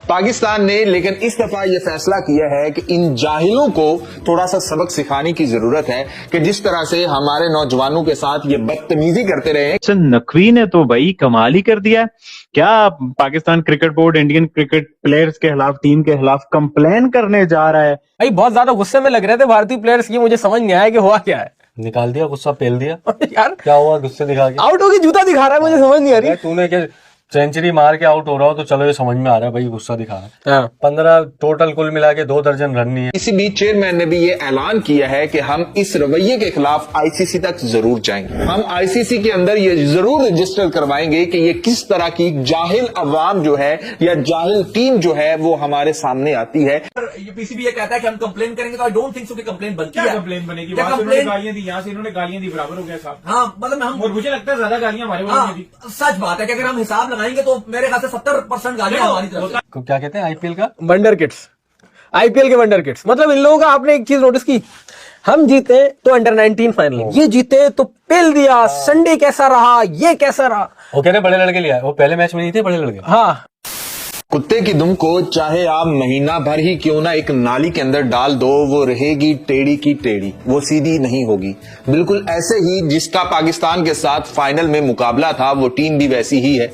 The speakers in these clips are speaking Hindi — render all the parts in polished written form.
पाकिस्तान ने लेकिन इस दफा यह फैसला किया है कि इन जाहिलों को थोड़ा सा सबक सिखाने की जरूरत है कि जिस तरह से हमारे नौजवानों के साथ ये बदतमीजी करते रहे हैं। नकवी ने तो भाई कमाल ही कर दिया। क्या Pakistan cricket board Indian cricket players के खिलाफ, टीम के खिलाफ कंप्लेन करने जा रहा है। भाई बहुत ज्यादा गुस्से में लग रहे थे भारतीय प्लेयर्स की, मुझे समझ नहीं आया कि हुआ क्या है। निकाल दिया, गुस्सा पेल दिया। यार क्या हुआ गुस्से दिखा के? आउट होगी, जूता दिखा रहा है, मुझे समझ नहीं आ रही। तूने क्या सेंचुरी मार के आउट हो रहा हो तो चलो ये समझ में आ रहा है भाई गुस्सा दिखा रहा है। हाँ। 15 टोटल कुल मिला के 2 दर्जन रन नहीं है। इसी बीच चेयरमैन ने भी ये ऐलान किया है कि हम इस रवैये के खिलाफ आईसीसी तक जरूर जाएंगे। हम आईसीसी के अंदर ये जरूर रजिस्टर करवाएंगे कि ये किस तरह की जाहिल अवाम जो है या जाहिल टीम जो है वो हमारे सामने आती है। ये पीसीबी ये कहता है कि हम कंप्लेन करेंगे, तो आई डोंट थिंक सो कि कंप्लेन बनती है। कंप्लेन बनेगी? क्या वहां से कंप्लेन? उन्होंने गालियां दी, यहाँ से इन्होंने गालियां दी, बराबर हो गया साहब। हाँ मतलब हम, और मुझे लगता है ज्यादा गालियां हमारे वालों ने दी। सच बात है कि अगर हम हिसाब लगाएंगे तो मेरे ख्याल से 70% गालियां हमारी तरफ से। तो क्या कहते हैं आईपीएल का वंडर किड्स, आईपीएल के वंडर किड्स। मतलब इन लोगों का आपने एक चीज नोटिस की, हम जीते तो अंडर 19 फाइनल, ये जीते तो पेल दिया। संडे कैसा रहा, ये कैसा रहा। वो कह रहे बड़े लड़के लिया, वो पहले मैच में नहीं थे बड़े लड़के। हाँ, कुत्ते की दुम को चाहे आप महीना भर ही क्यों ना एक नाली के अंदर डाल दो, वो रहेगी टेढ़ी की टेढ़ी, वो सीधी नहीं होगी। बिल्कुल ऐसे ही जिसका पाकिस्तान के साथ फाइनल में मुकाबला था, वो टीम भी वैसी ही है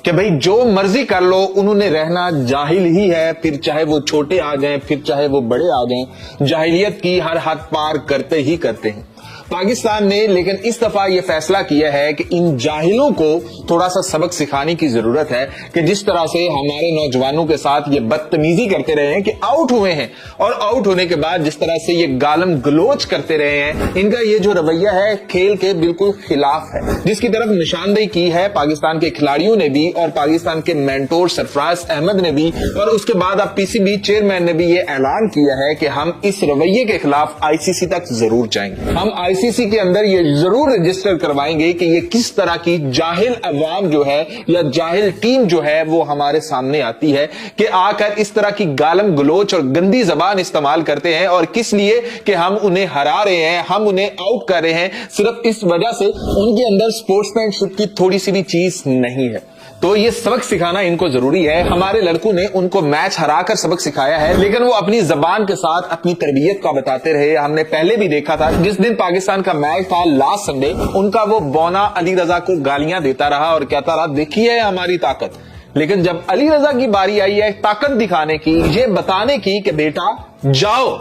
कि भाई जो मर्जी कर लो, उन्होंने रहना जाहिल ही है। फिर चाहे वो छोटे आ जाएं, फिर चाहे वो बड़े आ जाएं, जाहिलियत की हर हद पार करते ही करते हैं। पाकिस्तान ने लेकिन इस दफा यह फैसला किया है कि इन जाहिलों को थोड़ा सा सबक सिखाने की जरूरत है कि जिस तरह से हमारे नौजवानों के साथ ये बदतमीजी करते रहे हैं कि आउट हुए हैं, और आउट होने के बाद जिस तरह से ये गालम गलोच करते रहे हैं, इनका ये जो रवैया है खेल के बिल्कुल खिलाफ है, जिसकी तरफ निशानदेही की है पाकिस्तान के खिलाड़ियों ने भी और पाकिस्तान के मेंटोर सरफराज अहमद ने भी। और उसके बाद अब पीसीबी चेयरमैन ने भी ये ऐलान किया है कि हम इस रवैये के खिलाफ आईसीसी तक जरूर जाएंगे। हम आईसीसी के अंदर ये जरूर रजिस्टर करवाएंगे कि ये किस तरह की जाहिल अवाम जो है या जाहिल टीम जो है वो हमारे सामने आती है कि आकर इस तरह की गालम गलोच और गंदी जबान इस्तेमाल करते हैं। और किस लिए कि हम उन्हें हरा रहे हैं, हम उन्हें आउट कर रहे हैं, सिर्फ इस वजह से उनके अंदर स्पोर्ट्समैनशिप की थोड़ी सी भी चीज नहीं है। तो ये सबक सिखाना इनको जरूरी है। हमारे लड़कों ने उनको मैच हराकर सबक सिखाया है, लेकिन वो अपनी जबान के साथ अपनी तरबियत का बताते रहे। हमने पहले भी देखा था, जिस दिन पाकिस्तान का मैच था लास्ट संडे, उनका वो बौना अली रजा को गालियां देता रहा और कहता रहा देखी है हमारी ताकत। लेकिन जब अली रजा की बारी आई है ताकत दिखाने की, ये बताने की कि बेटा जाओ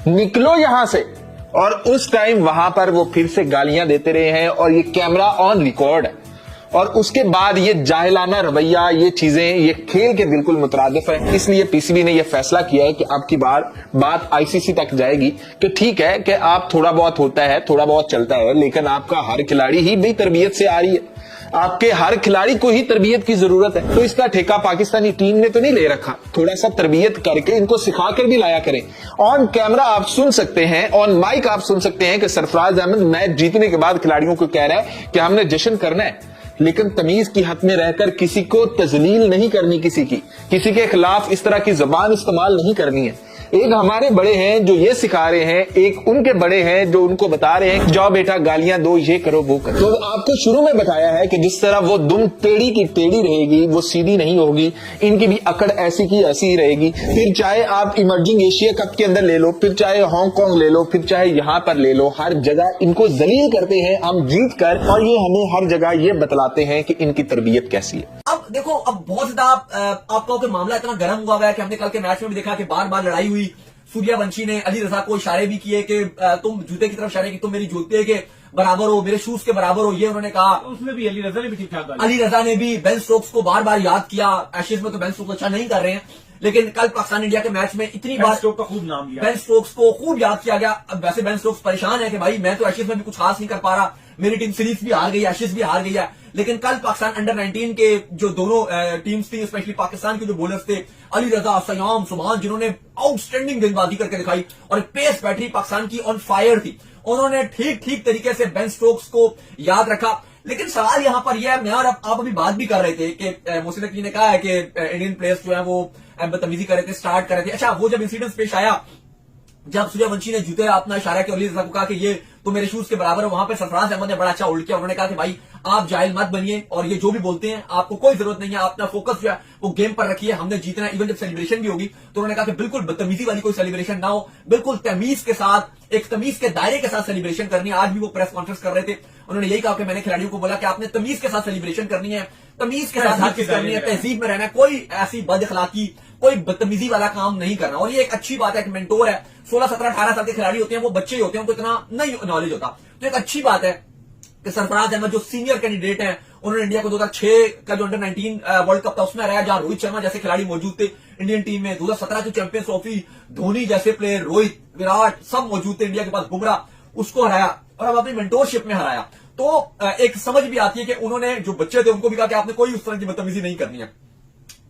निकलो यहां से, और उस टाइम वहां पर वो फिर से गालियां देते रहे हैं और ये कैमरा ऑन रिकॉर्ड है। और उसके बाद ये जाहिलाना रवैया, ये चीजें, ये खेल के बिल्कुल मुतरादिफ है। इसलिए पीसीबी ने यह फैसला किया है कि अब की बार बात आईसीसी तक जाएगी कि ठीक है कि आप थोड़ा बहुत होता है, थोड़ा बहुत चलता है, लेकिन आपका हर खिलाड़ी ही भी तरबियत से आ रही है, आपके हर खिलाड़ी को ही तरबियत की जरूरत है। तो इसका ठेका पाकिस्तानी टीम ने तो नहीं ले रखा, थोड़ा सा तरबियत करके इनको सिखा कर भी लाया करें। ऑन कैमरा आप सुन सकते हैं, ऑन माइक आप सुन सकते हैं कि सरफराज अहमद मैच जीतने के बाद खिलाड़ियों को कह रहा है कि हमने जश्न करना है, लेकिन तमीज की हद में रहकर किसी को तजलील नहीं करनी, किसी के खिलाफ इस तरह की जबान इस्तेमाल नहीं करनी है। एक हमारे बड़े हैं जो ये सिखा रहे हैं, एक उनके बड़े हैं जो उनको बता रहे हैं जाओ बेटा गालियां दो, ये करो वो करो। तो आपको शुरू में बताया है कि जिस तरह वो दुम टेढ़ी की टेढ़ी रहेगी, वो सीधी नहीं होगी, इनकी भी अकड़ ऐसी की ऐसी ही रहेगी। फिर चाहे आप इमर्जिंग एशिया कप के अंदर ले लो, फिर चाहे हांगकांग ले लो, फिर चाहे यहां पर ले लो, हर जगह इनको जलील करते हैं हम जीत कर, और ये हमें हर जगह ये बतलाते हैं कि इनकी तरबियत कैसी है। अब देखो, अब बहुत ज्यादा आप कहो कि मामला इतना गर्म हुआ है कि हमने कल के मैच में भी देखा कि बार बार लड़ाई हुई। सूर्यवंशी ने अली रजा को इशारे भी किए कि तुम जूते की तरफ इशारे की, तुम मेरी जूते के बराबर हो, मेरे शूज के बराबर हो, ये उन्होंने कहा। उसमें भी अली रजा ने भी ठीक ठाक, अली रजा ने भी बेन स्टोक्स को बार बार याद किया। एशेज में तो बेन स्टोक्स अच्छा नहीं कर रहे हैं, लेकिन कल पाकिस्तान इंडिया के मैच में इतनी बार स्टोक्स का खूब नाम लिया, बेन स्टोक्स को खूब याद किया गया। अब वैसे बेन स्टोक्स परेशान है कि भाई मैं तो एशेज में भी कुछ खास नहीं कर पा रहा, मेरी टीम सीरीज भी हार गई, एशेज भी हार गई है। लेकिन कल पाकिस्तान अंडर 19 के जो दोनों टीम्स थी, स्पेशली पाकिस्तान के जो बॉलर्स थे, अली रजा, सयाम, सुभान, जिन्होंने आउटस्टैंडिंग गेंदबाजी करके दिखाई और पेस बैटरी पाकिस्तान की ऑन फायर थी, उन्होंने ठीक तरीके से बेन स्टोक्स को याद रखा। लेकिन सवाल यहां पर यह है, मैं और आप अभी बात भी कर रहे थे कि मोहसिन नकवी ने कहा है कि इंडियन प्लेयर्स जो है वो बदतमीजी कर रहे थे, स्टार्ट कर रहे थे। अच्छा, वो जब इंसिडेंट पेश आया, जब सूर्यवंशी ने जूते अपना इशारा किया, अली रजा को कहा कि ये तो मेरे शूज के बराबर है। वहां पे सरफराज अहमद ने बड़ा अच्छा होल्ड किया, उन्होंने कहा कि भाई आप जाहिल मत बनिए और ये जो भी बोलते हैं आपको कोई जरूरत नहीं है, अपना फोकस जो है वो गेम पर रखिए, हमने जीतना है। इवन जब सेलिब्रेशन भी होगी तो उन्होंने कहा कि बिल्कुल बदतमीजी वाली कोई सेलिब्रेशन ना हो, बिल्कुल तमीज के साथ, एक तमीज के दायरे के साथ सेलिब्रेशन करनी है। आज भी वो प्रेस कॉन्फ्रेंस कर रहे थे, उन्होंने यही कहा कि मैंने खिलाड़ियों को बोला कि आपने तमीज के साथ सेलिब्रेशन करनी है, तमीज के साथ हर चीज करनी है, तहजीब में रहना है, कोई ऐसी बद अखलाकी, कोई बदतमीजी वाला काम नहीं करना। और ये एक अच्छी बात है, एक मेंटोर है, 16, 17, 18 साल के खिलाड़ी होते हैं, वो बच्चे ही होते हैं, उनको इतना नहीं नॉलेज होता। तो एक अच्छी बात है कि सरफराज अहमद जो सीनियर कैंडिडेट हैं, उन्होंने इंडिया को 2006 का जो अंडर 19 वर्ल्ड कप था उसमें हराया, जहां रोहित शर्मा जैसे खिलाड़ी मौजूद थे इंडियन टीम में। 2017 की चैंपियंस ट्रॉफी, धोनी जैसे प्लेयर, रोहित, विराट सब मौजूद थे इंडिया के पास, बुमराह, उसको हराया और अब अपनी मेंटोरशिप में हराया। तो एक समझ भी आती है कि उन्होंने जो बच्चे थे उनको भी कहा कि आपने कोई उस तरह की बदतमीजी नहीं करनी है,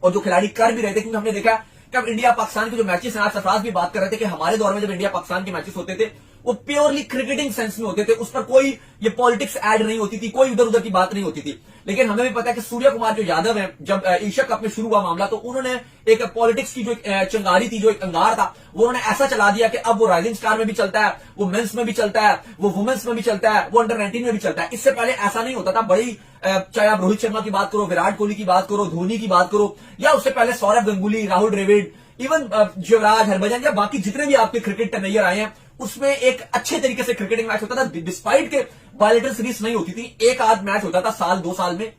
और जो खिलाड़ी कर भी रहे थे, क्योंकि हमने देखा कि अब इंडिया पाकिस्तान के जो मैचेस हैं, आज सरफराज भी बात कर रहे थे कि हमारे दौर में जब इंडिया पाकिस्तान के मैचेस होते थे वो प्योरली क्रिकेटिंग सेंस में होते थे, उस पर कोई ये पॉलिटिक्स ऐड नहीं होती थी, कोई उधर उधर की बात नहीं होती थी। लेकिन हमें भी पता है कि सूर्य कुमार जो यादव है, जब एशिया कप में शुरू हुआ मामला तो उन्होंने एक पॉलिटिक्स की जो चिंगारी थी, जो एक अंगार था, वो उन्होंने ऐसा चला दिया कि अब वो राइजिंग स्टार में भी चलता है, वो मेंस में भी चलता है, वो वुमेन्स में भी चलता है, वो अंडर 19 में भी चलता है। इससे पहले ऐसा नहीं होता था। बड़ी चाहे आप रोहित शर्मा की बात करो, विराट कोहली की बात करो, धोनी की बात करो, या उससे पहले सौरव गंगुली, राहुल द्रविड़, इवन युवराज, हरभजन या बाकी जितने भी आपके क्रिकेट टर्नर आए हैं, उसमें एक अच्छे तरीके से क्रिकेटिंग मैच होता था, डिस्पाइट के बायलेटरल सीरीज नहीं होती थी, एक आध मैच होता था साल 2 साल में,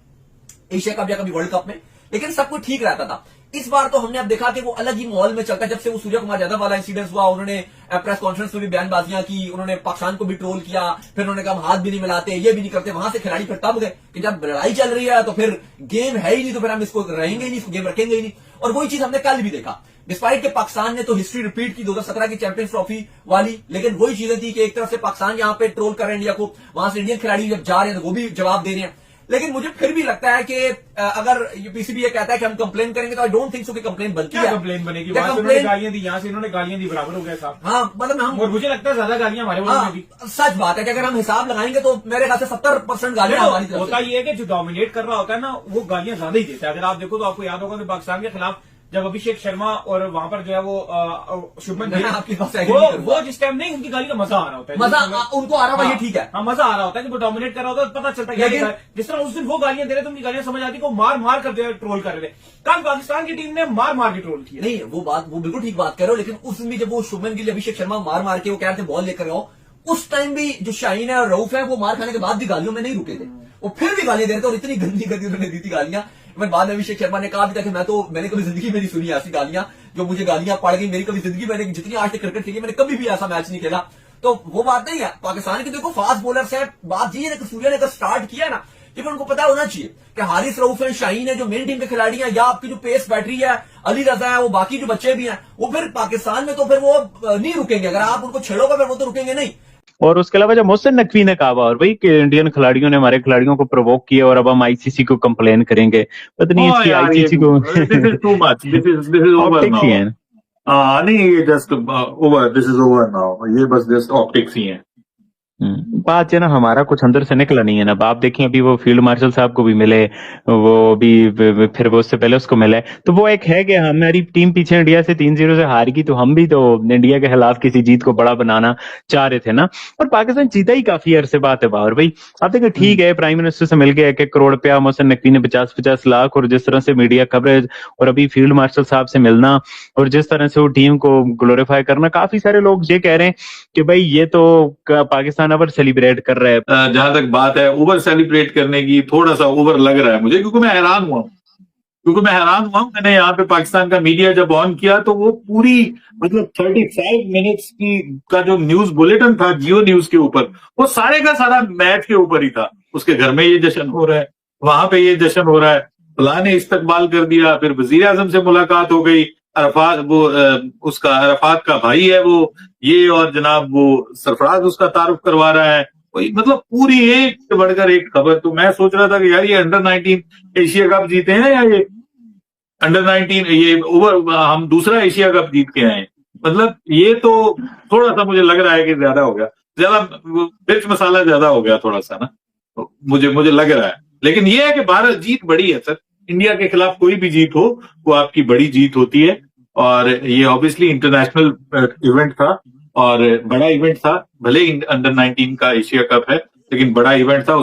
एशिया कप या कभी वर्ल्ड कप में, लेकिन सब कुछ ठीक रहता था। इस बार तो हमने अब देखा कि वो अलग ही माहौल में चलता है। जब से वो सूर्य कुमार यादव वाला इंसिडेंस हुआ, उन्होंने प्रेस कॉन्फ्रेंस में भी बयानबाजियां की, उन्होंने पाकिस्तान को भी ट्रोल किया, फिर उन्होंने कहा हम हाथ भी नहीं मिलाते, ये भी नहीं करते। वहां से खिलाड़ी फिर तब गए कि जब लड़ाई चल रही है तो फिर गेम है ही नहीं, तो फिर हम इसको रहेंगे ही नहीं, इसको गेम रखेंगे ही नहीं। और वही चीज हमने कल भी देखा, डिस्पाइट के पाकिस्तान ने तो हिस्ट्री रिपीट की 2017 की चैंपियंस ट्रॉफी वाली, लेकिन वही चीजें थी कि एक तरफ से पाकिस्तान यहां पे ट्रोल कर रहे हैं इंडिया को, वहां से इंडियन खिलाड़ी जब जा रहे हैं तो वो भी जवाब दे रहे हैं। लेकिन मुझे फिर भी लगता है कि अगर पीसीबी ये कहता है कि हम कंप्लेन करेंगे तो आई डोंट थिंक सो कि कंप्लेन बनती है। कंप्लेन बनेगी, वहां से उन्होंने गालियां दी, यहाँ से इन्होंने गालियां दी, बराबर हो गया साहब। हाँ, मतलब हम, और मुझे लगता है ज्यादा गालियां हमारे वालों ने दी। सच बात है कि अगर हम हिसाब लगाएंगे तो मेरे ख्याल से 70% गालियां हमारी तरफ होता ये है कि जो डोमिनेट कर रहा होता है ना, वो गालियां ज्यादा ही देता है। अगर आप देखो तो आपको याद होगा कि पाकिस्तान के खिलाफ जब अभिषेक शर्मा और वहां पर जो है वो शुभमन गिल, आपके पास वो जिस टाइम नहीं, उनकी गाली का मजा आ रहा होता है, मजा उनको आ रहा है, ये ठीक है। हाँ, मजा आ रहा होता है कि वो डोमिनेट कर रहा होता है, पता चलता है। लेकिन जिस तरह उस दिन वो गालियां दे रहे थे, उनकी गालियां समझ आती, को मार मार कर ट्रोल कर रहे थे। कल पाकिस्तान की टीम ने मार मार के ट्रोल किया। नहीं, वो बिल्कुल ठीक बात कर रहे हो, लेकिन उस दिन भी जब वो शुभमन गिल, अभिषेक शर्मा मार मार के वो कह रहे थे बॉल लेकर आओ, उस टाइम भी जो शाहीन है और रऊफ है वो मार खाने के बाद भी गालियों में नहीं रुके थे, वो फिर भी गालियां दे रहे थे, और इतनी गंदी गंदी उन्होंने दी थी गालियां। मैं बाद में अभिषेक शर्मा ने कहा भी था कि मैंने कभी जिंदगी में नहीं सुनी ऐसी गालियां, जो मुझे गालियां पड़ गई, मेरी कभी जिंदगी मैंने जितनी आज तक क्रिकेट खेली मैंने कभी भी ऐसा मैच नहीं खेला। तो वो बात नहीं है। पाकिस्तान के देखो फास्ट बॉलर्स है, बात ये है कि सूर्य ने अगर स्टार्ट किया ना, कि उनको पता होना चाहिए कि हारिस रऊफ है, शाहीन है, जो मेन टीम के खिलाड़ी हैं, या आपकी जो पेस बैटरी है, अली रजा है, वो बाकी जो बच्चे भी हैं, वो फिर पाकिस्तान में तो फिर वो नहीं रुकेंगे। अगर आप उनको छेड़ोगे फिर वो तो रुकेंगे नहीं। और उसके अलावा जब मोहसिन नकवी ने कहा और भाई कि इंडियन खिलाड़ियों ने हमारे खिलाड़ियों को प्रोवोक किया और अब हम आईसीसी को कंप्लेन करेंगे, पता नहीं इसकी आईसीसी को this is too much, this is over now. नहीं, ये just over, this is over now, ये बस जस्ट ऑप्टिक्स ही है। बात है ना, हमारा कुछ अंदर से निकला नहीं है ना। आप देखें अभी वो फील्ड मार्शल साहब को भी मिले, वो भी फिर वो उससे पहले उसको मिले, तो वो एक है कि हमारी टीम पीछे इंडिया से 3-0 से हार गई, तो हम भी तो इंडिया के खिलाफ किसी जीत को बड़ा बनाना चाह रहे थे ना। और पाकिस्तान जीता ही काफी अरसे बात है बाहर। भाई आप देखें, ठीक है, प्राइम मिनिस्टर से मिल गया 1 करोड़ रुपया, मोहसिन नकवी ने 50-50 लाख, और जिस तरह से मीडिया कवरेज, और अभी फील्ड मार्शल साहब से मिलना, और जिस तरह से वो टीम को ग्लोरीफाई करना, काफी सारे लोग ये कह रहे हैं कि भाई ये तो पाकिस्तान ओवर सेलिब्रेट कर रहा है। जहां तक बात है ओवर सेलिब्रेट करने की, थोड़ा सा ओवर लग रहा है मुझे, क्योंकि मैं हैरान हुआ हूँ। मैंने यहाँ पे पाकिस्तान का मीडिया जब ऑन किया तो वो पूरी मतलब 35 मिनट्स की का जो न्यूज बुलेटिन था जियो न्यूज के ऊपर, वो सारे का सारा मैच के ऊपर ही था। उसके घर में ये जश्न हो रहा है, वहां पे ये जश्न हो रहा है, फलां ने इस्तकबाल कर दिया, फिर वजीर आजम से मुलाकात हो गई, अरफात वो उसका अरफात का भाई है वो ये, और जनाब वो सरफराज उसका तारुफ करवा रहा है। वही मतलब पूरी एक से बढ़कर एक खबर। तो मैं सोच रहा था कि यार ये अंडर 19 एशिया कप जीते हैं या ये अंडर 19 ये ओवर हम दूसरा एशिया कप जीत के आए। मतलब ये तो थोड़ा सा मुझे लग रहा है कि ज्यादा हो गया, ज्यादा मिर्च मसाला ज्यादा हो गया थोड़ा सा ना, तो मुझे लग रहा है। लेकिन ये है कि भारत जीत बड़ी है सर, इंडिया के खिलाफ कोई भी जीत हो वो आपकी बड़ी जीत होती है, और ये ऑब्वियसली इंटरनेशनल इवेंट था, और बड़ा इवेंट था, भले ही अंडर 19 का एशिया कप है, लेकिन बड़ा इवेंट था, उस